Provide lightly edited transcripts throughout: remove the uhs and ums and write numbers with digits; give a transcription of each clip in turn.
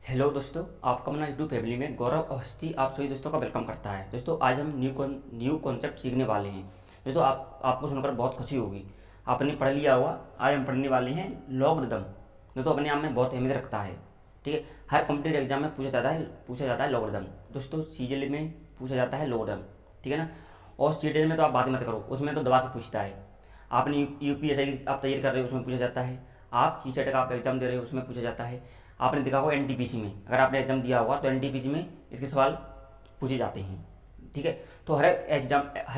Hello दोस्तों, आपका अपना यूट्यूब फैमिली में गौरव अवस्थी आप सभी दोस्तों का वेलकम करता है। दोस्तों आज हम न्यू कॉन्सेप्ट सीखने वाले हैं। दोस्तों आपको सुनकर बहुत खुशी होगी, आपने पढ़ लिया होगा। आज हम पढ़ने वाले हैं लॉगरिदम। दोस्तों अपने आप में बहुत अहमियत रखता है। ठीक है, हर कॉम्पिटेटिव एग्जाम में पूछा जाता है लॉगरिदम। दोस्तों सीजीएल में पूछा जाता है लॉगरिदम, ठीक है ना। और सीटीएल में तो आप बात ही मत करो, उसमें तो दबा के पूछता है। आपने यूपीएससी की आप तैयारी कर रहे हो, उसमें पूछा जाता है। आप सीसेट का आप एग्जाम दे रहे हो, उसमें पूछा जाता है। आपने देखा होगा एनटीपीसी में, अगर आपने एग्जाम दिया होगा तो एनटीपीसी में इसके सवाल पूछे जाते हैं। ठीक है, तो हर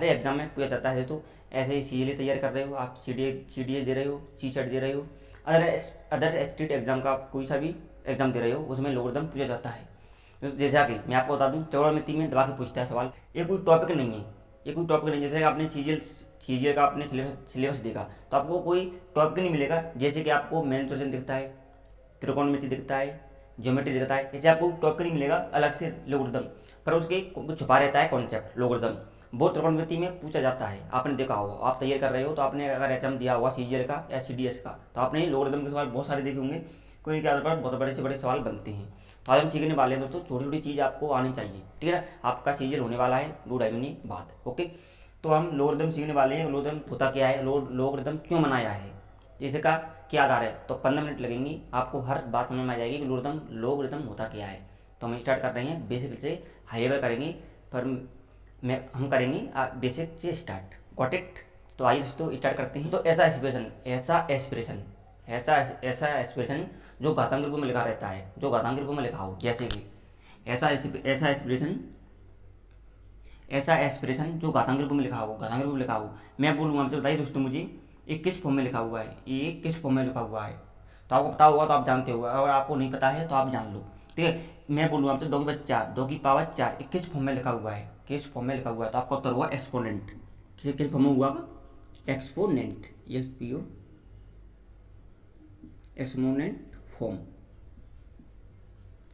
एग्जाम में पूछा जाता है। तो ऐसे ही सीएलए तैयार कर रहे हो आप, सीडीए दे रहे हो, सीसेट दे रहे हो, अदर स्टेट एग्जाम का कोई सा भी एग्जाम दे रहे हो, उसमें लोगरिथम पूछा जाता है। तो जैसा कि मैं आपको बता दूं, त्रिकोणमिति में दबा के पूछता है सवाल। ये कोई टॉपिक नहीं है, ये कोई टॉपिक नहीं। जैसे आपने सीजीएल का आपने सिलेबस देखा तो आपको कोई टॉपिक नहीं मिलेगा। जैसे कि आपको मेन क्वेश्चन दिखता है, त्रिकोणमिति दिखता है, ज्योमेट्री दिखता है, ऐसे आपको टॉपिक नहीं मिलेगा अलग से लोगरिथम। पर उसके कुछ छुपा रहता है कॉन्सेप्ट लोगरिथम, वो त्रिकोणमिति में पूछा जाता है। आपने देखा होगा, आप तैयार कर रहे हो तो आपने अगर एग्जाम दिया होगा सीजीएल का या सीडीएस का, तो आपने लोगरिथम के सवाल बहुत सारे देखे होंगे। कोई के आधार पर बहुत बड़े से बड़े सवाल बनते हैं। तो आज हम सीखने वाले हैं दोस्तों, छोटी छोटी चीज़ आपको आनी चाहिए। ठीक है ना, आपका सीजीएल होने वाला है 2 ढाई महीने बाद। ओके, तो हम लोगरिथम सीखने वाले हैं। लोगरिथम होता क्या है, लोगरिथम क्यों बनाया है, जैसे का क्या आधार है। तो 15 मिनट लगेंगी, आपको हर बात समझ में आ जाएगी कि लोगरिथम होता क्या है। तो हम स्टार्ट कर रहे हैं बेसिक से, हाई लेवल करेंगे। पर हम करेंगे बेसिक से स्टार्ट। Got it. तो आइए दोस्तों स्टार्ट करते हैं। तो ऐसा एक्सप्रेशन जो घातांक रूप में लिखा रहता है, जो घातांक रूप में लिखा हो, जैसे कि ऐसा एक्सप्रेशन जो घातांक रूप में लिखा हो। मैं बोलूँगा, आपसे बताइए दोस्तों मुझे ये किस फॉर्म में लिखा हुआ है, ये किस फॉर्म में लिखा हुआ है। तो आपको पता होगा तो आप जानते होगा, अगर आपको नहीं पता है तो आप जान लो। ठीक है, मैं बोलूँगा आपसे 2 की पावर 4 ये किस फॉर्म में लिखा हुआ है, किस फॉर्म में लिखा हुआ है। तो आपका उत्तर होगा एक्सपोनेंट। किस फॉर्म में हुआ, एक्सपोनेंट, एक्सपीओ एक्सपोनेंट फॉर्म।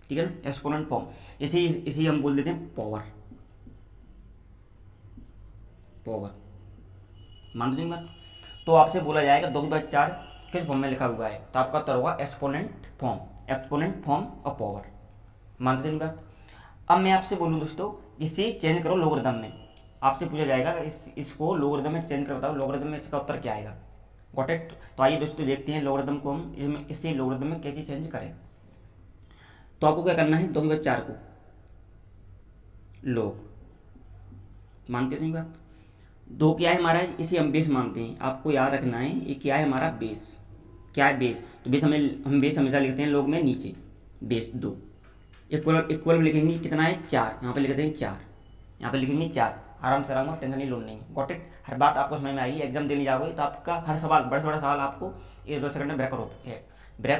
ठीक है ना, एक्सपोनेंट फॉर्म। इसी हम बोल देते हैं पावर। पावर मान दो बात। तो आपसे बोला जाएगा 2 की पावर 4 किस फॉर्म में लिखा हुआ है, तो आपका उत्तर होगा एक्सपोनेंट फॉर्म और पावर। मान दो बात। अब मैं आपसे बोलूँ दोस्तों, इसे चेंज करो लोगरिथम में। आपसे पूछा जाएगा इसको लोगरिथम में चेंज कर बताओ, लोगरिथम में इसका उत्तर क्या आएगा। Got it. तो आइए दोस्तों देखते हैं लोगरिथम को हम इससे लोगरिथम में कैसे चेंज करें। तो आपको क्या करना है, 2 की पावर 4 को लोग मानते हो नहीं बात। 2 क्या है हमारा, इसे हम बेस मानते हैं। आपको याद रखना है ये क्या है हमारा बेस। क्या है बेस, तो हम बेस हमेशा लिखते हैं लोग में नीचे, बेस 2। इक्वल में लिखेंगे कितना है 4, यहाँ पे लिख देंगे 4, यहाँ पे लिखेंगे 4। आराम से कराऊंगा, टेंशन नहीं लोड नहीं। Got it. हर बात आपको समझ में आएगी। एग्जाम देने जाओगे तो आपका हर सवाल, बड़ा से बड़ा सवाल आपको 1-2 सेकंड में ब्रेक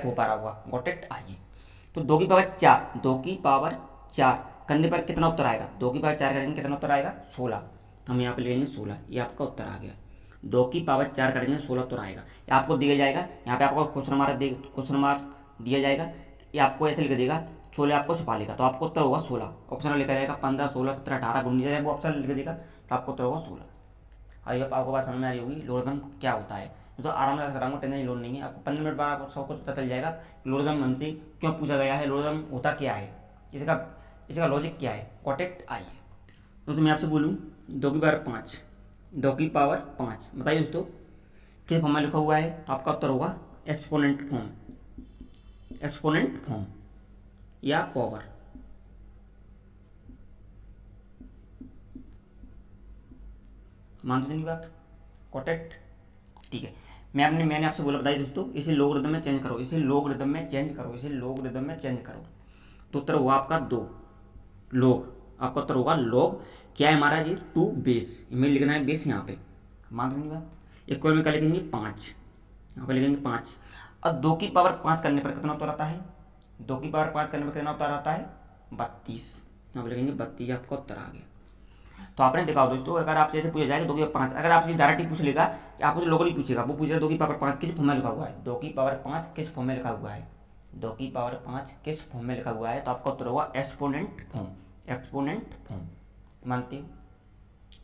हो पा रहा होगा। Got it. आइए, तो 2 की पावर 4, 2 की पावर 4 करने पर कितना उत्तर आएगा। 2 की पावर 4 करेंगे कितना उत्तर आएगा, 16। तो हम यहाँ पे लेंगे 16, ये आपका उत्तर आ गया। 2 की पावर 4 करेंगे 16 उत्तर आएगा। ये आपको दिया जाएगा, यहाँ पे आपको क्वेश्चन मार्क दिया जाएगा। ये आपको ऐसे लिख देगा, 16 आपको छुपा लेगा, तो आपको उत्तर होगा 16। ऑप्शन में लिखा जाएगा 15, 16, 17, 18 गुण जाएगा, वो ऑप्शन लिख देगा, तो आपको उत्तर होगा 16। आइए आपको बात समझ में आ रही होगी लोगरिथम क्या होता है। तो आराम से कराऊंगा, टेंशन लोड नहीं है। आपको 15 मिनट बाद आपको सब कुछ पता चल जाएगा लोगरिथम हमसे क्यों पूछा गया है, लोगरिथम होता क्या है, इसका लॉजिक क्या है। Got it. आइए तो मैं आपसे बोलूँ 2 की पावर 5, 2 की पावर 5 बताइए दोस्तों किस फॉर्म में लिखा हुआ है। तो आपका उत्तर होगा एक्सपोनेंट फॉर्म या पावर। मान दो बात। Got it. ठीक है, मैंने आपसे बोला, बताइए दोस्तों इसे लोगरिथम में चेंज करो, इसे लोगरिथम में चेंज करो, इसे लोगरिथम में चेंज करो। तो उत्तर होगा आपका 2 लोग। आपका उत्तर होगा लोग। क्या है हमारा जी 2 बेस, हमें लिखना है बेस यहाँ पे। मान दो बात। इक्वल में क्या लिखेंगे 5, यहाँ पे लिखेंगे 5। अब 2 की पावर 5 करने पर कितना उत्तर आता है, 2 की पावर 5 करने पर कितना उत्तर आता है 32, यहाँ पे लिखेंगे 32, आपका उत्तर आ गया। तो आपने देखा दोस्तों, अगर आपसे ऐसे पूछा जाएगा 2 की पावर 5, अगर आपसे डायरेक्टली पूछ लेगा, आपको लोगों नहीं पूछेगा, वो पूछेगा 2 की पावर 5 किस फॉर्म में लिखा हुआ है, 2 की पावर 5 किस फॉर्म में लिखा हुआ है, 2 की पावर 5 किस फॉर्म में लिखा हुआ है। तो आपका उत्तर होगा एक्सपोनेंट फॉर्म। मानते हो।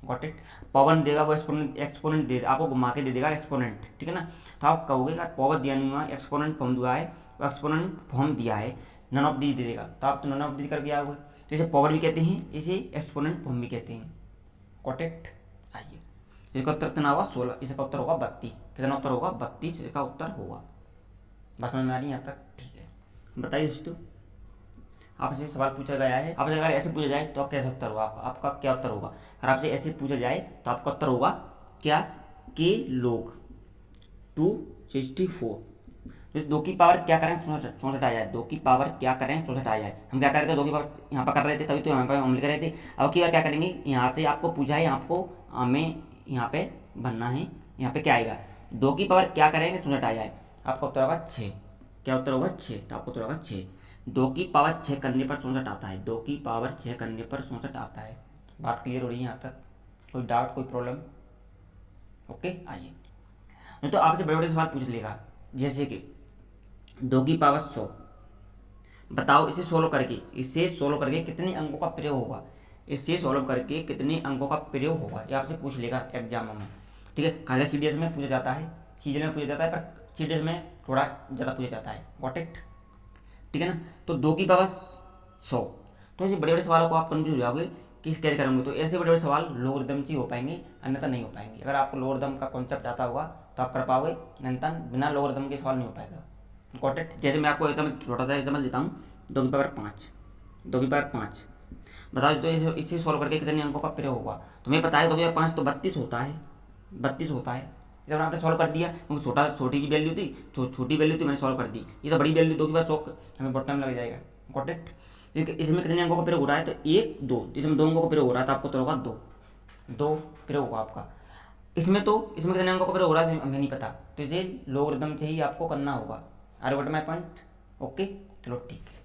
Got it. पावर देगा वो एक्सपोनेंट दे, आपको घुमा के दे देगा एक्सपोनेंट। ठीक है ना, तो आप कहोगे यार पावर दिया नहीं हुआ, एक्सपोनेंट फॉर्म दिया है, एक्सपोनेंट फॉर्म दिया है, नन ऑफ दी दे देगा, तो आप तो नन ऑफ दी करके आओगे। तो इसे पावर भी कहते हैं, इसे एक्सपोनेंट फॉर्म भी कहते हैं। करेक्ट। आइए, इसका उत्तर कितना होगा 16, इसका उत्तर होगा 32। कितना उत्तर होगा 32, इसका उत्तर होगा। बस समझ में आ रही है यहाँ तक? ठीक है, बताइए दोस्तों, आपसे सवाल पूछा गया है, आपसे अगर ऐसे पूछा जाए तो कैसा उत्तर होगा आपका क्या उत्तर होगा? अगर आपसे ऐसे पूछा जाए तो आपका उत्तर होगा क्या? के लोग 264। तो 2 की पावर क्या करें 64 आ जाए, 2 की पावर क्या करें 64 आ जाए। हम क्या कर रहे थे, 2 की पावर यहाँ पर कर रहे थे, तभी तो यहाँ पर हम लिख रहे थे। अब की बार क्या करेंगे, यहाँ से आपको पूछा है, आपको हमें यहाँ पे बनना है, यहाँ पे क्या आएगा 2 की पावर क्या करेंगे 64 आ जाए, आपका उत्तर होगा 6। क्या उत्तर होगा 6, तो आपका उत्तर होगा 6। 2 की पावर 6 करने पर 64 आता है, 2 की पावर 6 करने पर 64 आता है। बात क्लियर हो रही है यहाँ तक? कोई डाउट, कोई प्रॉब्लम? ओके, आइए, नहीं तो आपसे बड़े बड़े सवाल पूछ लेगा, जैसे कि 2 की पावर 100, बताओ इसे सोल्व करके कितने अंकों का प्रयोग होगा, इससे सोल्व करके कितने अंकों का प्रयोग होगा, ये आपसे पूछ लेगा एग्जाम में। ठीक है, खाली सीडीएस में पूछा जाता है, सीजन में पूछा जाता है, पर सीडीएस में थोड़ा ज़्यादा पूछा जाता है। Got it? ठीक है ना? तो 2 की पावर 100, तो ऐसे बड़े बड़े सवालों को आप कंफ्यूज हो जाओगे किस कैसे करेंगे। तो ऐसे बड़े बड़े सवाल लोगरिथम से ही हो पाएंगे, अन्यथा नहीं हो पाएंगे। अगर आपको लोगरिथम का कॉन्सेप्ट आता होगा तो आप कर पाओगे, अन्यथा बिना लोगरिथम के सवाल नहीं हो पाएगा। Got it? जैसे मैं आपको एग्जाम्पल, छोटा सा एग्जाम्पल देता हूँ, 2 की पावर 5, 2 की पावर 5, बताओ तो इसे सॉल्व करके कितने अंकों का प्रयोग होगा। तुम्हें पता है 2 की पावर 5 तो 32 होता है, 32 होता है। जब आपने सॉल्व कर दिया, क्योंकि छोटी की वैल्यू थी, छोटी वैल्यू थी, मैंने सॉल्व कर दी। ये तो बड़ी वैल्यू 2 की पावर 100, हमें बहुत टाइम लग जाएगा। Got it? इसमें कितने अंकों का प्रयोग हो रहा है, तो 1 2, इसमें 2 अंकों का प्रयोग हो रहा है, तो आपको तो होगा 2 प्रयोग होगा आपका। इसमें कितने अंकों का प्रयोग हो रहा है हमें नहीं पता, तो इसे लोगरिथम से ही आपको करना होगा। Are what my point? Okay, चलो ठीक है।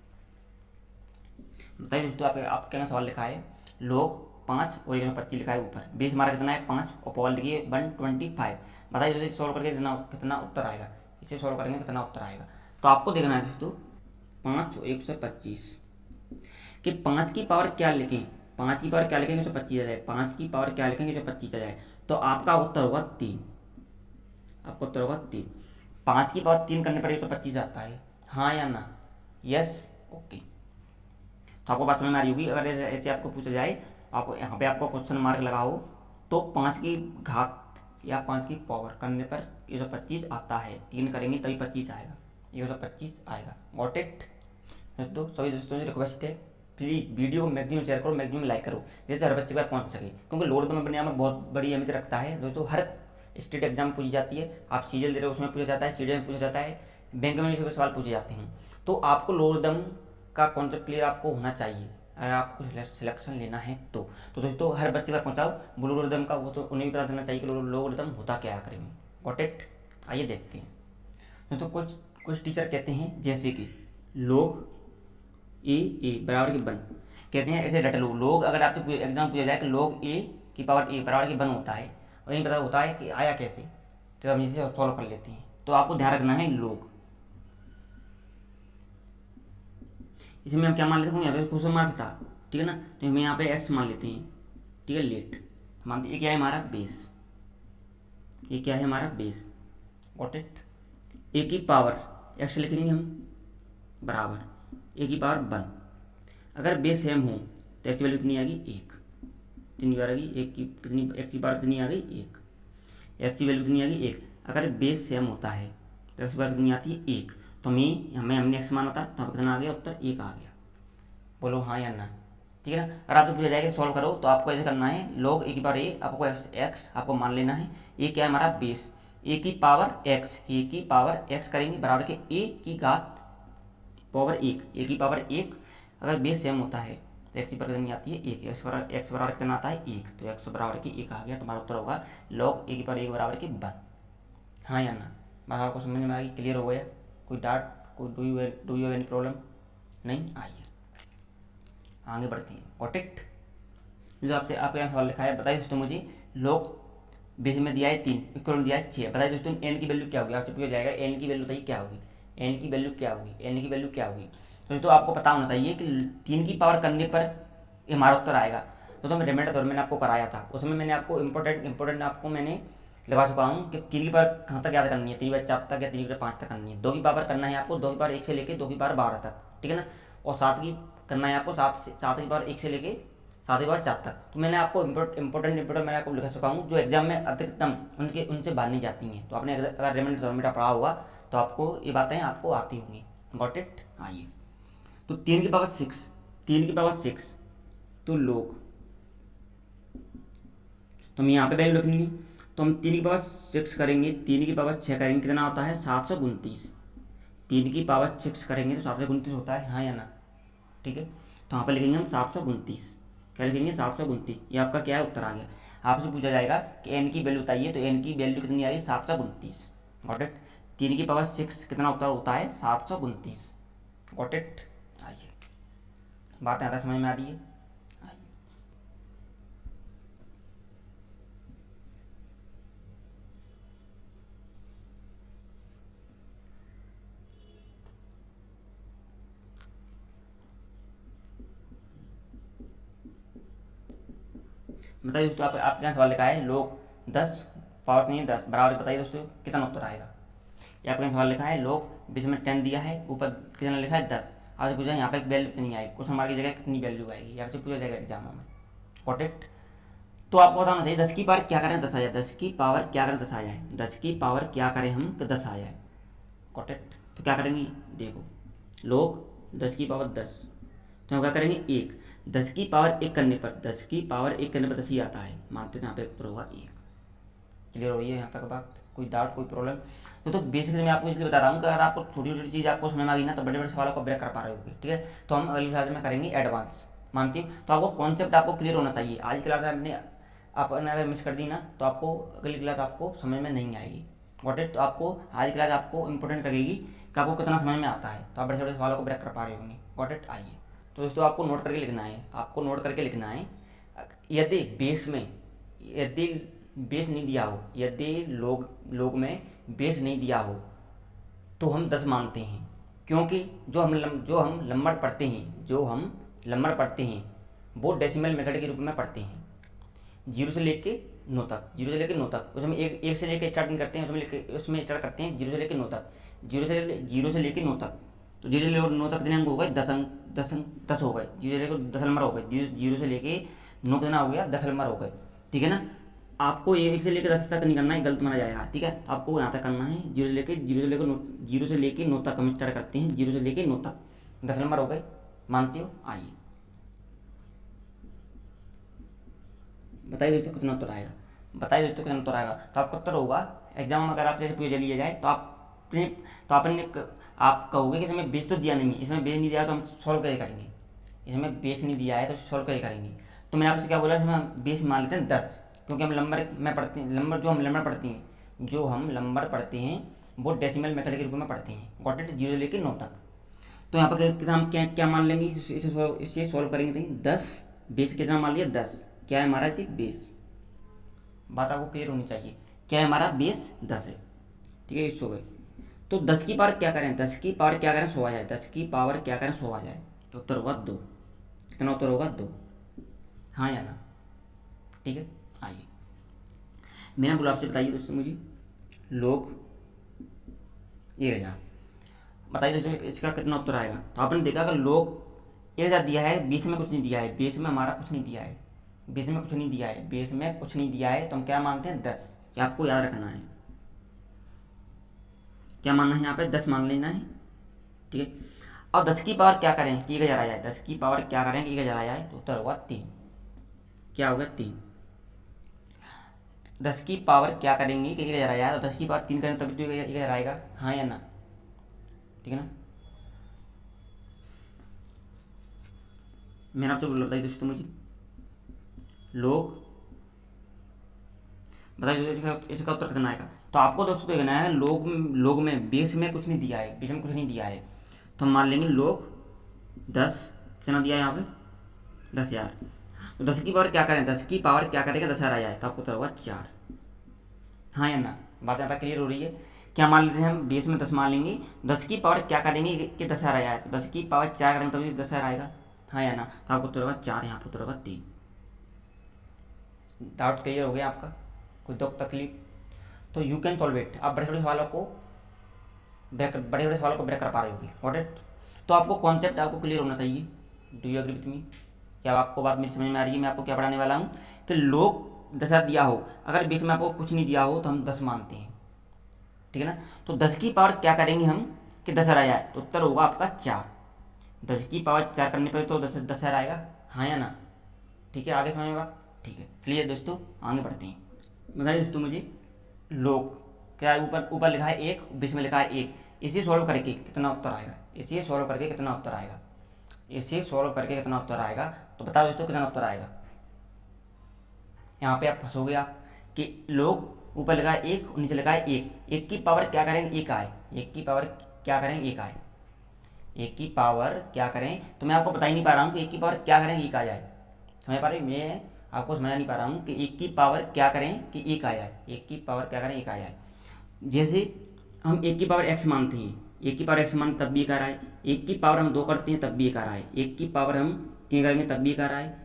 बताइए दोस्तों, आपके यहाँ सवाल लिखा है लोग 5 और 125 लिखा है ऊपर, 20 हमारा कितना है 5, और पावर लिखिए 125। बताइए दोस्तों, सॉल्व करके कितना उत्तर आएगा, इसे सॉल्व करेंगे कितना उत्तर आएगा। तो आपको देखना है दोस्तों 5 और 125 कि 5 की पावर क्या लिखें, 5 की पावर क्या लिखेंगे 125 आ जाए, 5 की पावर क्या लिखेंगे 125 आ जाए, तो आपका उत्तर होगा 3। आपका उत्तर होगा 3। 5 की पावर 3 करने पर 125 आता है, हाँ या ना? Yes, okay. तो आपको बात समझ में आ रही होगी। अगर ऐसे आपको पूछा जाए, आपको यहाँ पे आपको क्वेश्चन मार्क लगाओ, तो 5 की घात या 5 की पावर करने पर 125 आता है, 3 करेंगे तभी 25 आएगा, 125 आएगा। Got it? तो सभी दोस्तों से रिक्वेस्ट है, प्लीज़ वीडियो को मैक्सिमम शेयर करो, मैक्सिमम लाइक करो, जैसे हर बच्चे के पास पहुँच सके, क्योंकि लोगरिथम अपने आप में बहुत बड़ी अहमियत रखता है दोस्तों। हर स्टेट एग्जाम पूछी जाती है, आप सीरियल दे रहे हो उसमें पूछा जाता है, सीरियल में पूछा जाता है, बैंक में भी सवाल पूछे जाते हैं। तो आपको लोगरिथम का कॉन्सेप्ट क्लियर आपको होना चाहिए अगर आपको सिलेक्शन लेना है तो दोस्तों हर बच्चे पर पहुँचाओ लोगरिथम का, वो तो उन्हें भी पता चलना चाहिए कि लोगरिथम होता क्या आखिर में। Got it? आइए देखते हैं दोस्तों। कुछ टीचर कहते हैं जैसे कि लोग ए बराबर की 1 कहते हैं, ऐसे रट लो। लोग अगर आपसे एग्जाम पूछा जाए कि लोग ए की पावर ए बराबर की 1 होता है, और नहीं पता होता है कि आया कैसे, तो हम इसे सॉल्व कर लेते हैं। तो आपको ध्यान रखना है लोग, इसमें हम क्या मान लेते हैं, यहाँ पे क्वेश्चन मार्क था, ठीक है ना, तो हम यहाँ पे एक्स मान लेते हैं, ठीक है, लेट मानते। ये क्या है हमारा बेस, ये क्या है हमारा बेस। Got it? ए की पावर एक्स लिखेंगे हम बराबर ए की पावर 1। अगर बेस सेम हो तो एक्स की वैल्यू कितनी आ गई 1, कितनी बार आ गई एक की, कितनी एक्स की पावर कितनी आ गई 1, एक्स की वैल्यू कितनी आ गई 1। अगर बेस सेम होता है तो एक्स की पावर कितनी आती है 1, तो हमने एक्स माना था, तो हमें कितना आ गया उत्तर 1 आ गया। बोलो हाँ या ना? ठीक है ना? अगर आपसे पूछा जाएगा सॉल्व करो, तो आपको ऐसे करना है, लोग ए की पावर ए, आपको एक्स आपको मान लेना है। ए क्या है हमारा बेस, ए की पावर एक्स, ए की पावर एक्स करेंगे बराबर के ए की घात पावर 1, ए की पावर 1। अगर बेस सेम होता है तो एक्स की पावर कितनी आती है 1, एक्स बराबर कितना आता है 1, तो एक्स बराबर की 1 आ गया। तुम्हारा उत्तर होगा लॉग ए की पावर 1 बराबर की 1। हाँ या ना? बात आपको समझ में आ गई, क्लियर हो गया? कोई डाउट, कोई डू यू एनी प्रॉब्लम? नहीं? आइए आगे बढ़ते हैं। Got it? जो आपसे आपके यहाँ सवाल लिखा है, बताइए दोस्तों मुझे लोग बेस में दिया है 3, इक्वल दिया है 6, बताइए दोस्तों एन की वैल्यू क्या होगी। आपसे पूछा जाएगा एन की वैल्यू बताइए क्या होगी, एन की वैल्यू क्या होगी, एन की वैल्यू क्या होगी। तो दोस्तों आपको पता होना चाहिए कि 3 की पावर करने पर हमारा उत्तर आएगा। तो मैं रिमाइंडर मैंने आपको कराया था, उसमें मैंने आपको इंपॉर्टेंट आपको मैंने लगा चुका हूँ कि 3 की पावर कहाँ तक याद करनी है, 3 की पावर 4 तक या 3 की पावर 5 तक करनी है। 2 की पावर करना है आपको 2 की पावर 1 से लेके 2 की पावर 12 तक, ठीक है ना। और 7 की करना है आपको 7 की पावर 1 से लेके 7 की पावर 4 तक। तो मैंने आपको इंपॉर्टेंट मैंने आपको लिखा चुका हूँ जो एग्जाम में अधिकतम उनसे बाहर नहीं जाती हैं। तो आपने अगर रेमंड थर्मोमीटर पढ़ा होगा तो आपको ये बातें आपको आती होंगी। Got it. आइए, तो 3 की पावर 6, 3 की पावर 6 तो लोग, तो हम यहाँ पे वैल्यू रखेंगे। तो हम 3 की पावर 6 करेंगे, 3 की पावर 6 करेंगे, कितना होता है 729। 3 की पावर 6 करेंगे तो 729 होता है, हाँ या ना, ठीक है। तो यहाँ पर लिखेंगे हम 729, क्या लिखेंगे 729। ये आपका क्या है, उत्तर आ गया। आपसे पूछा जाएगा कि एन की वैल्यू बताइए, तो एन की वैल्यू कितनी आई, 729। Got it. 3 की पावर 6 कितना उत्तर होता है 729। Got it. आइए, बात यहाँ तक समझ में आ रही है। बताइए दोस्तों, आपके यहाँ सवाल लिखा है लोग 10 पावर नहीं 10 बराबर, बताइए दोस्तों कितना उत्तर आएगा। ये आपके यहाँ सवाल लिखा है लोग, बीच में 10 दिया है, ऊपर कितना लिखा है 10। आपसे पूछा यहाँ पे एक वैल्यू कितनी आएगी, क्वेश्चन मार्क की जगह कितनी वैल्यू आएगी, आपसे पूछा जाएगा एग्जामों में। करेक्ट। तो आपको बताना चाहिए 10 की पावर क्या करें 10 आ जाए, 10 की पावर क्या करें 10 आ जाए, 10 की पावर क्या करें हम कि 10 आ जाए। करेक्ट। तो क्या करेंगे, देखो लोग 10 की पावर 10, तो हम क्या करेंगे 1, 10 की पावर 1 करने पर 10 की पावर 1 करने पर 10 ही आता है, मानते हैं यहाँ पे उत्तर होगा 1। क्लियर हो रही है यहाँ तक बात, कोई डाउट कोई प्रॉब्लम। तो बेसिकली मैं आपको इसलिए बता रहा हूँ कि अगर आपको छोटी छोटी चीज़ आपको समझ में आ गई ना तो बड़े बड़े सवालों को ब्रेक कर पा रहे होगे, ठीक है। तो हम अगली क्लास में करेंगे एडवांस, मानती हूँ। तो आपको कॉन्सेप्ट आपको क्लियर होना चाहिए। आज की क्लास आपने अगर मिस कर दी ना तो आपको अगली क्लास आपको समझ में नहीं आएगी। Got it. तो आपको आज की क्लास आपको इंपॉर्टेंट लगेगी कि आपको कितना समझ में आता है, तो आप बड़े बड़े सवालों को ब्रेक कर पा रहे होंगे। Got it. आइए, तो दोस्तों आपको नोट करके लिखना है, आपको नोट करके लिखना है। यदि बेस में, यदि बेस नहीं दिया हो, यदि लोग में बेस नहीं दिया हो तो हम 10 मानते हैं, क्योंकि जो हम लंबड़ पढ़ते हैं वो डेसिमल मेथड के रूप में पढ़ते हैं। 0 से लेके 9 तक, 0 से लेके 9 तक, उसमें एक से लेके स्टार्टिंग करते हैं, उसमें स्टार्ट करते हैं 0 से लेके 9 तक, 0 से लेके 9 तक। तो 0 से लेकर 9 तक कितने अंक हो गए, 10 अंक, 10 हो गए। 0 से लेकर 10 नंबर हो गए, 0 से लेके 9 कितना हो गया, 10 नंबर हो गए, ठीक है ना। आपको ये 1 से लेकर 10 तक नहीं करना है, गलत माना जाएगा, ठीक है। तो आपको यहाँ तक करना है, 0 से लेके 9 तक हम स्टार्ट करते हैं, 0 से लेके 9 तक, 10 नंबर हो गए, मानते हो। आइए बताइए दोस्तों कितना उत्तर आएगा, बताइए दोस्तों कितना उत्तर आएगा। तो आपका उत्तर होगा, एग्जाम में अगर आपसे पूछा लिया जाए तो आप कहोगे कि इसमें बेस तो दिया नहीं है, इसमें बेस नहीं दिया तो हम सॉल्व कैसे करेंगे, इसमें बेस नहीं दिया है तो सॉल्व कैसे करेंगे। तो मैंने आपसे क्या बोला, इसमें हम बेस मान लेते हैं 10, क्योंकि हम लंबर में पढ़ते हैं, जो हम लंबर पढ़ते हैं वो डेसिमल मेथड के रूप में पढ़ते हैं। Got it. 0 लेके 9 तक। तो यहाँ पर कितना हम क्या मान लेंगे, इसे सॉल्व करेंगे तो 10 बेस कितना मान लिया 10, क्या है हमारा जी बेस, बात आपको क्लियर होनी चाहिए, क्या है हमारा बेस 10 है, ठीक है। 100 गए। तो 10 की पावर क्या करें, 10 की पावर क्या करें 100 आ जाए, 10 की पावर क्या करें 100 आ जाए, तो उत्तर होगा 2। कितना उत्तर होगा 2, हाँ या ना, ठीक है। आइए, मैंने बोला आपसे बताइए दोस्तों मुझे लोग 1000, बताइए दोस्तों इसका कितना उत्तर आएगा। तो आपने देखा अगर लोग 1000 दिया है, बेस में कुछ नहीं दिया है, बेस में हमारा कुछ नहीं दिया है, बेस में कुछ नहीं दिया है, बेस में कुछ नहीं दिया है, तो हम क्या मानते हैं 10। क्या आपको याद रखना है, क्या मानना है यहाँ पे 10 मान लेना है, ठीक है। अब 10 की पावर क्या करें कि 1000 आ जाए, 10 की पावर क्या करें कि 1000 आ जाए, तो उत्तर होगा 3। क्या होगा 3। 10 की पावर क्या करेंगे कि 1000 आ जाए, तो 10 की पावर 3 करें तभी तो 1000 आएगा, हाँ या ना, ठीक है ना। मैंने आपसे बोला, बताइए दोस्तों मुझे लोग, बताइए इसका उत्तर कितना आएगा। तो आपको दोस्तों देखना है लोग में बेस में कुछ नहीं दिया है, बेस में कुछ नहीं दिया है, तो हम मान लेंगे लोग 10, कितना दिया है यहाँ पे 10,000। तो 10 की पावर क्या करें, 10 की पावर क्या करेगा 10,000 आ जाए, तो आपको उत्तर होगा 4, हाँ या ना, बात ज़्यादा क्लियर हो रही है। क्या मान लेते हैं हम, बेस में 10 मान लेंगे, 10 की पावर क्या करेंगे कि 10,000 आ जाए, तो 10 की पावर 4 करेंगे तभी 10,000 आएगा, हाँ या ना। तो आपको उत्तर होगा 4, यहाँ पर उत्तर होगा 3। डाउट क्लियर हो गया आपका, कोई दुख तकलीफ। तो यू कैन सॉल्व इट, आप बड़े बड़े सवालों को ब्रेक कर पा रहे होगी। Got it. तो आपको कॉन्सेप्ट आपको क्लियर होना चाहिए। Do you agree with me? क्या आपको बात मेरी समझ में आ रही है? मैं आपको क्या पढ़ाने वाला हूँ कि लोग 10,000 दिया हो, अगर बीच में आपको कुछ नहीं दिया हो तो हम 10 मानते हैं, ठीक है ना। तो 10 की पावर क्या करेंगे हम कि 10,000 आया है, तो उत्तर होगा आपका 4। 10 की पावर 4 करने पर तो 10,000 आएगा, हाँ या ना? ठीक है, आगे समझ में बात? ठीक है, चलिए दोस्तों आगे बढ़ते हैं। बताइए दोस्तों मुझे, लोग क्या ऊपर लिखा है 1, बीच में लिखा है 1, इसे सॉल्व करके कितना उत्तर आएगा? इसे सॉल्व करके कितना उत्तर आएगा? इसे सॉल्व करके कितना उत्तर आएगा? तो बताओ दोस्तों कितना उत्तर आएगा? यहाँ पे आप फंसोगे आप कि लोग ऊपर लिखा है 1, नीचे लिखा है 1, 1 की पावर क्या करें 1 आए, 1 की पावर क्या करें 1 आए, 1 की पावर क्या करें, तो मैं आपको बता ही नहीं पा रहा हूँ कि 1 की पावर क्या करें 1 आ जाए। समझ पा रहे? मैं आपको समझा नहीं पा रहा हूँ कि 1 की पावर क्या करें कि 1 आ जाए, 1 की पावर क्या करें 1 आ जाए। जैसे हम 1 की पावर x मानते हैं, 1 की पावर x मानते तब भी 1 आ रहा है, 1 की पावर हम 2 करते हैं तब भी 1 आ रहा है, 1 की पावर हम 3 करेंगे तब भी 1 आ रहा है,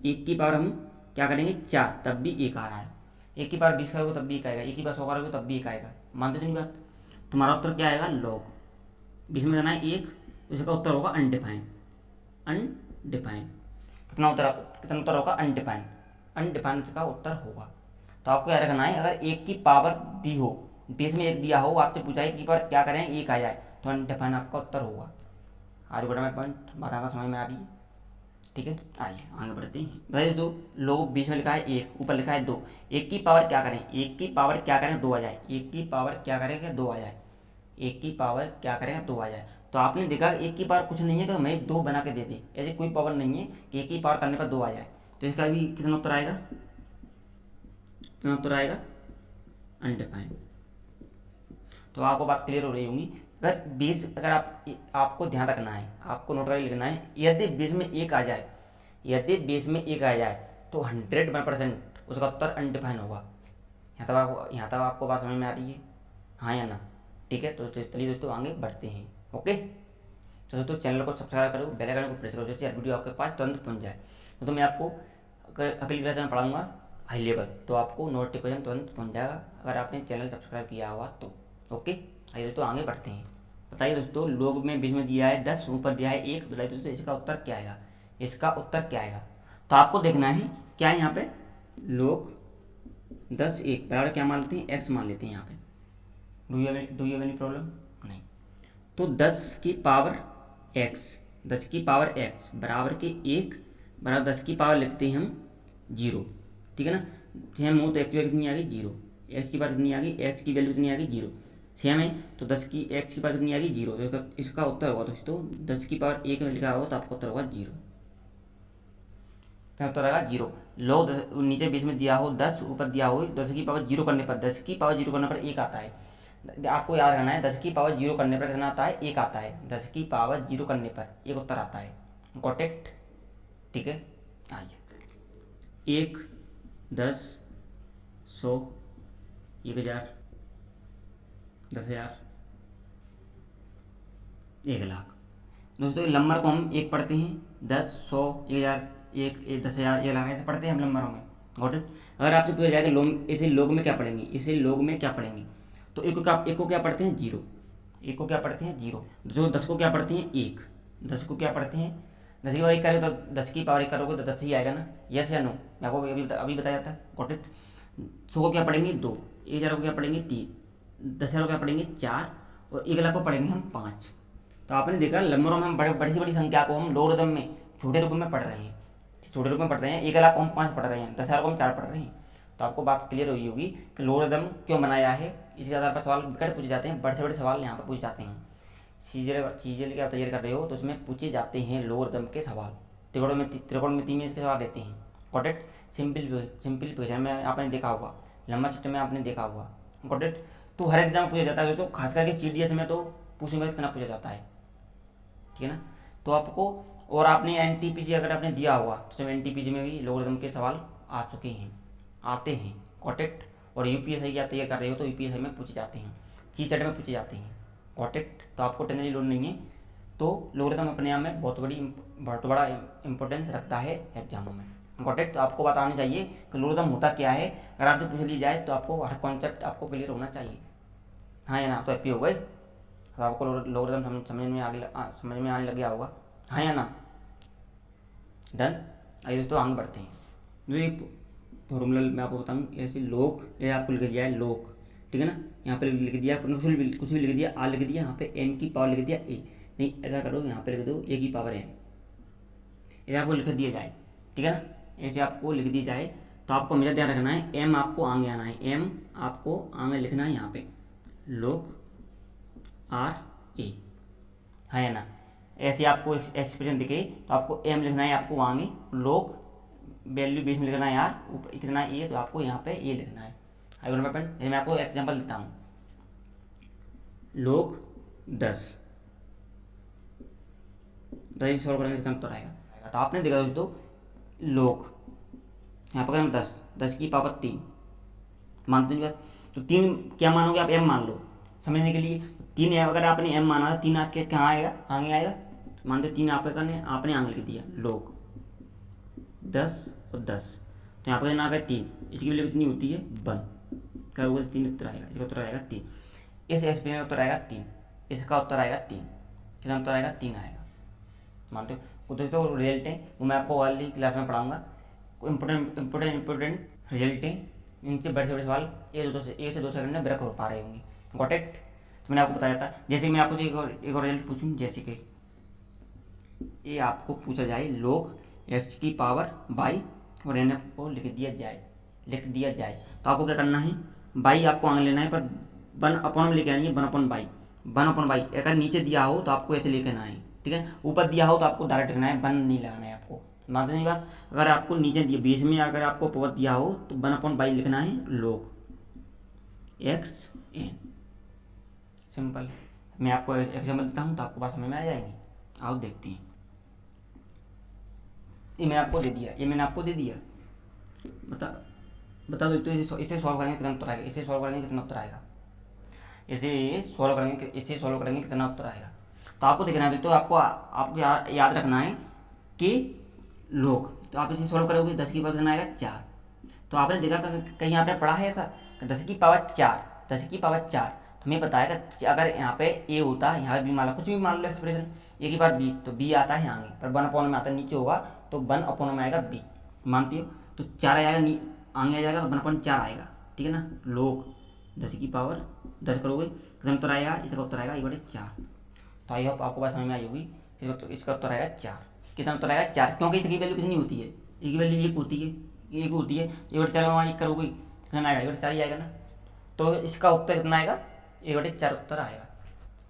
1 की पावर हम क्या करेंगे 4 तब भी 1 आ रहा है, 1 की पावर 20 करोगे तब भी 1 आएगा, 1 की पावर 100 करोगे तब भी 1 आएगा। मानते तो नहीं बात? तुम्हारा उत्तर क्या आएगा? लॉग। बीच में जाना है 1, इसका उत्तर होगा अनडिफाइंड। अनडिफाइंड कितना उत्तर होगा? अनडिफाइंड। अनडिफाइंड का उत्तर होगा। तो आपको याद रखना है, अगर 1 की पावर दी हो, बीच में 1 दिया हो, आपसे पूछा है 1 की पावर क्या करें 1 आ जाए, तो अनडिफाइंड आपका उत्तर होगा। आगे बढ़ा मैं पॉइंट बात आपका समझ में आ रही है? ठीक है, आइए आगे बढ़ते हैं। बताइए जो लोग बीच में लिखा है 1, ऊपर लिखा है 2, 1 की पावर क्या करें, 1 की पावर क्या करें 2 आ जाए, 1 की पावर क्या करेंगे 2 आ जाए, 1 की पावर क्या करेंगे 2 आ जाए। तो आपने देखा 1 की पावर कुछ नहीं है तो हमें 2 बना के दे दे, ऐसी कोई पावर नहीं है कि 1 की पावर करने पर 2 आ जाए। तो इसका भी कितना उत्तर आएगा? कितना उत्तर आएगा? अनडिफाइंड। तो आपको बात क्लियर हो रही होगी। अगर 20, अगर आपको ध्यान रखना है, आपको नोट करके लिखना है, यदि 20 में 1 आ जाए, यदि 20 में 1 आ जाए तो 100% उसका उत्तर अनडिफाइन होगा। यहाँ तक आपको बात समझ में आ रही है, हाँ या ना? ठीक है, तो चलिए दोस्तों आगे बढ़ते हैं। ओके, तो दोस्तों चैनल को सब्सक्राइब करो, बेल आइकन को प्रेस करो, जिससे वीडियो आपके पास तुरंत पहुँच जाए। तो मैं आपको अगली क्लास में पढ़ाऊँगा हाई लेवल, तो आपको नोटिफिकेशन तुरंत पहुँच जाएगा अगर आपने चैनल सब्सक्राइब किया हुआ तो। ओके, आइए दोस्तों आगे बढ़ते हैं। बताइए दोस्तों, लोग में बीच में दिया है 10, ऊपर दिया है 1, बताइए दोस्तों इसका उत्तर क्या आएगा? इसका उत्तर क्या आएगा? तो आपको देखना है क्या है यहाँ पे, लोग 10 1 बराबर क्या मानते हैं? x मान लेते हैं यहाँ पे। Do you have any problem? नहीं। तो 10 की पावर x, 10 की पावर x बराबर के 1 बराबर 10 की पावर लिखते हैं हम 0, ठीक है ना। सेम हो तो x की वैल्यू कितनी आ गई 0, x की पावर कितनी आ गई, x की वैल्यू कितनी आ गई 0, सेम है। तो 10 की x की पावर कितनी आ गई 0, तो इसका उत्तर होगा दोस्तों 10 की पावर 1 में लिखा होगा तो आपका उत्तर होगा 0। क्या उत्तर आएगा? 0। लो नीचे बीच में दिया हो 10, ऊपर दिया हो 10 की पावर 0 करने पर, 10 की पावर 0 करने पर 1 आता है। आपको याद रखना है 10 की पावर 0 करने पर कितना आता है? 1 आता है। 10 की पावर 0 करने पर 1 उत्तर आता है। Got it? ठीक है, आइए 1, 10, 100, 1000, 10,000, 1,00,000। दोस्तों नंबर को हम 1 पढ़ते हैं, 10, 100, 1000, 10,000, 1,00,000 ऐसे पढ़ते हैं हम नंबरों में। Got it? अगर आपसे पूछा जाए कि लोग इसे लोग में क्या पढ़ेंगे, इसे लोग में क्या पढ़ेंगे, तो एक को क्या पढ़ते हैं 0, एक को क्या पढ़ते हैं 0, जो 10 को क्या पढ़ते हैं 1, 10 को क्या पढ़ते हैं 10 की पावर 1 करोगे तो 10 की पावर 1 करोगे तो 10 ही आएगा ना, यस या नो? मैं आपको अभी बताया था। Got it? 100 को क्या पढ़ेंगे 2, 1,000 को क्या पढ़ेंगे 3, 10,000 को क्या पढ़ेंगे 4 और 1,00,000 को पढ़ेंगे हम 5। तो आपने देखा नंबरों में हम बड़ी से बड़ी संख्या को हम लोगरिथम में छोटे रूप में पढ़ रहे हैं, छोटे रूप में पढ़ रहे हैं। 1,00,000 को हम 5 पढ़ रहे हैं, 10,000 को हम 4 पढ़ रहे हैं। तो आपको बात क्लियर हुई होगी कि लोगरिथम क्यों बनाया है। इसके आधार पर सवाल विकट पूछे जाते हैं, बड़े से बड़े सवाल यहाँ पर पूछे जाते हैं। सीजल की आप तैयारी कर रहे हो तो उसमें पूछे जाते हैं लोगरिथम के सवाल। त्रिकोणमिति में इसके सवाल रहते हैं। Got it? सिंपलीफिकेशन में आपने देखा होगा, लंबा चिट्ठे में आपने देखा होगा। Got it? तो हर एग्जाम में पूछा जाता है दोस्तों, खास करके CDS में तो पूछने में कितना पूछा जाता है, ठीक है ना। तो आपको, और आपने NTPC अगर आपने दिया हुआ तो NTPC में भी लोगरिथम के सवाल आ चुके हैं, आते हैं। Got it? और UPSC की आप तैयार कर रहे हो तो UPSC में पूछे जाते हैं, CSET में पूछे जाते हैं। Got it? तो आपको टेंशन की लोड नहीं है। तो लोगरिथम अपने आप में बहुत बड़ा इंपॉर्टेंस रखता है एग्जामों में। Got it. तो आपको बताना चाहिए कि लोगरिथम होता क्या है। अगर आपसे पूछ ली जाए तो आपको हर कॉन्सेप्ट आपको क्लियर होना चाहिए। हाँ या ना? तो हैप्पी हो गए? तो आपको लोगरिथम समझ में आने लग गया होगा। हाँ या ना? डन। आइए दोस्तों आगे बढ़ते हैं। जो ये फॉर्मूला मैं आपको बताऊँ, ऐसे लोग, ये आपको लिख दिया है लोग, ठीक है ना। यहाँ पे लिख दिया, कुछ भी लिख दिया, आ लिख दिया, यहाँ पे एम की पावर लिख दिया ए। नहीं, ऐसा करो, यहाँ पे लिख दो ए की पावर एम, ऐसे आपको लिख दिया जाए, ठीक है ना। ऐसे आपको लिख दिया जाए तो आपको हमेशा ध्यान रखना है, एम आपको आगे आना है, एम आपको आगे लिखना है यहाँ पे, लोग आर ए, है ना। ऐसे आपको एक्सप्रेशन दिखे तो आपको एम लिखना है, आपको आगे लोग वैल्यू बीच में लिखना है यार, ऊपर कितना ए, तो आपको यहाँ पे ए लिखना है। आई विल मैपन, मैं आपको एग्जांपल देता हूँ, लोग 10 सॉल्व करेंगे कितना उत्तर आएगा। तो आपने देखा दोस्तों, लोग यहाँ पर 10 की पावर 3, मानते हैं बात। तो 3 क्या मानोगे आप, एम मान लो समझने के लिए। 3 अगर आपने एम माना, 3 आपके कहाँ आएगा, आगे आएगा। मानते 3 आपने आगे लिख दिया, लोग 10 और 10, तो यहाँ पर आ गया 3, इसकी वैल्यू कितनी होती है 1, करोगे 3 उत्तर आएगा, इसका उत्तर आएगा 3। इस एक्सप्रेशन का उत्तर आएगा 3, इसका उत्तर आएगा 3, कितना उत्तर आएगा 3 आएगा, मानते हो। दोस्तों रिजल्ट है वो मैं आपको वाली क्लास में पढ़ाऊंगा, इंपोर्टेंट रिजल्ट है, इनसे बड़े से बड़े सवाल 1 से 2 सेकंड में ब्रेक हो पा रहे होंगे। Got it. तो मैंने आपको बताया था, जैसे मैं आपको एक और रिजल्ट पूछूँ, जैसे कि ये आपको पूछा जाए, लोग एक्स की पावर बाई और एन एफ को लिख दिया जाए तो आपको क्या करना है, बाई आपको आगे लेना है, पर 1 अपॉन में लेके आएंगे, 1 अपॉन बाई। अगर नीचे दिया हो तो आपको ऐसे लेके आना है, ठीक है। ऊपर दिया हो तो आपको डायरेक्ट लिखना है, 1 नहीं लगाना है आपको, मानते नहीं बात। अगर आपको नीचे दिया, बीच में अगर आपको पावर दिया हो तो 1 अपॉन बाई लिखना है, लोग एक्स एन, सिंपल। मैं आपको एग्जाम्पल देता हूँ तो आपको बात समझ में आ जाएगी। आओ देखते हैं। ये मैंने आपको दे दिया, बता दो तो इसे सॉल्व करेंगे कितना उत्तर आएगा, इसे सॉल्व करेंगे कितना उत्तर आएगा, इसे सॉल्व करेंगे कितना उत्तर आएगा। तो आपको देखना है, तो आपको याद रखना है कि लोग, तो आप इसे सॉल्व करोगे 10 की पावर कितना आएगा 4। तो आपने देखा कहीं आपने पढ़ा है ऐसा, 10 की पावर 4, तो हमें बताएगा अगर यहाँ पे ए होता, यहाँ पे बी मान लो, कुछ भी मान लो एक्सप्रेशन, ए की बार बी, तो बी आता है आगे, पर 1 अपॉन में आता है, नीचे होगा तो 1 अपॉन में आएगा बी, मानती हो। तो 4 आएगा, आगे आ जाएगा तो 1 अपॉन 4 आएगा, ठीक है ना। लोग 10 की पावर 10 करोगे कितना उत्तर आएगा, इसका उत्तर आएगा 1/4। तो आई होप आपको बात समझ में आई होगी। इसका उत्तर आएगा 4, कितना उत्तर आएगा 4, क्योंकि इसकी वैल्यू कितनी होती है, ए की वैल्यू 1 होती है, 1/4 में 1 करोगे कितना आएगा, 1/4 ही आएगा ना। तो इसका उत्तर कितना आएगा, 1/4 उत्तर आएगा,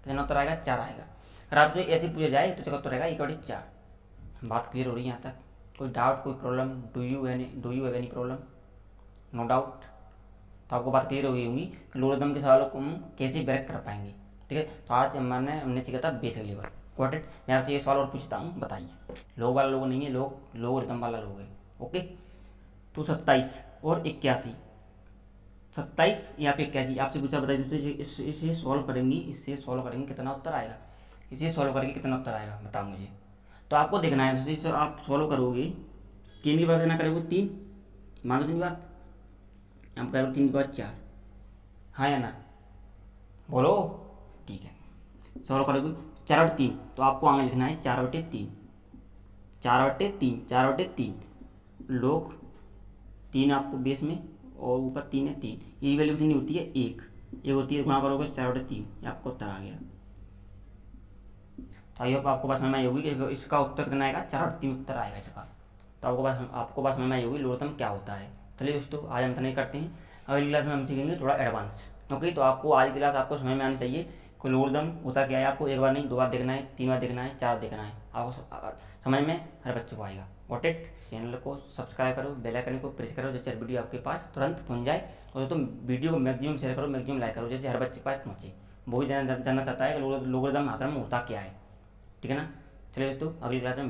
कितना उत्तर आएगा 4 आएगा। अगर आपसे ऐसे पूछा जाए तो इसका उत्तर आएगा 1/4। बात क्लियर हो रही है यहाँ तक? कोई डाउट, कोई problem? Do you have any problem? No doubt. तो आपको बात क्लियर हो गई होगी कि लोगरिथम के सवालों को हम कैसे ब्रेक कर पाएंगे, ठीक है। तो आज हमने सीखा था बेसिक लेवल। Got it. मैं आपसे ये सवाल और पूछता हूँ, बताइए। लोग वाला लोग नहीं है, लोगरिथम वाला लोग है, ओके। तो 27 और 81, 27 यहाँ पे 81 आपसे पूछा, बताइए इसे सॉल्व करेंगे कितना उत्तर आएगा, इसे सॉल्व करके कितना उत्तर आएगा बताओ मुझे। तो आपको देखना है, इसे आप सॉल्व करोगे, 3 की बात कितना करोगे 3, मान लो 3 की बात, आप करोगे 3 की बात 4, हाँ या ना, बोलो, ठीक है। सॉल्व करोगे 4/3, तो आपको आगे लिखना है 4/3, 4/3 लोग 3 आपको बेस में और ऊपर 3 है, 3 ये वैल्यू कितनी होती है 1 होती है, गुणा करोगे 4/3, ये आपको उत्तर आ गया। तो आई होप आपको बात समझ में आई होगी कि इसका उत्तर कितना आएगा, 4/3 उत्तर आएगा इसका। तो आपको बात समझ में आई होगी लोगरिथम क्या होता है। चलिए दोस्तों आज हम इतना ही करते हैं, अगली क्लास में हम सीखेंगे थोड़ा एडवांस, ओके। तो आपको आज की क्लास आपको समझ में आनी चाहिए कि लोगरिथम होता क्या है। आपको 1 बार नहीं 2 बार देखना है, 3 बार देखना है, 4 बार देखना है, आपको समझ में हर बच्चे को आएगा। Got it. चैनल को सब्सक्राइब करो, बेल आइकन को प्रेस करो, जैसे हर वीडियो आपके पास तुरंत पहुंच जाए। और दोस्तों वीडियो को मैक्सिमम शेयर करो, मैक्सिमम लाइक करो, जैसे हर बच्चे के पास पहुंचे। वो भी जानना चाहता है कि लोगरिथम आखिर में होता क्या है, ठीक है ना। चलिए दोस्तों अगली क्लास में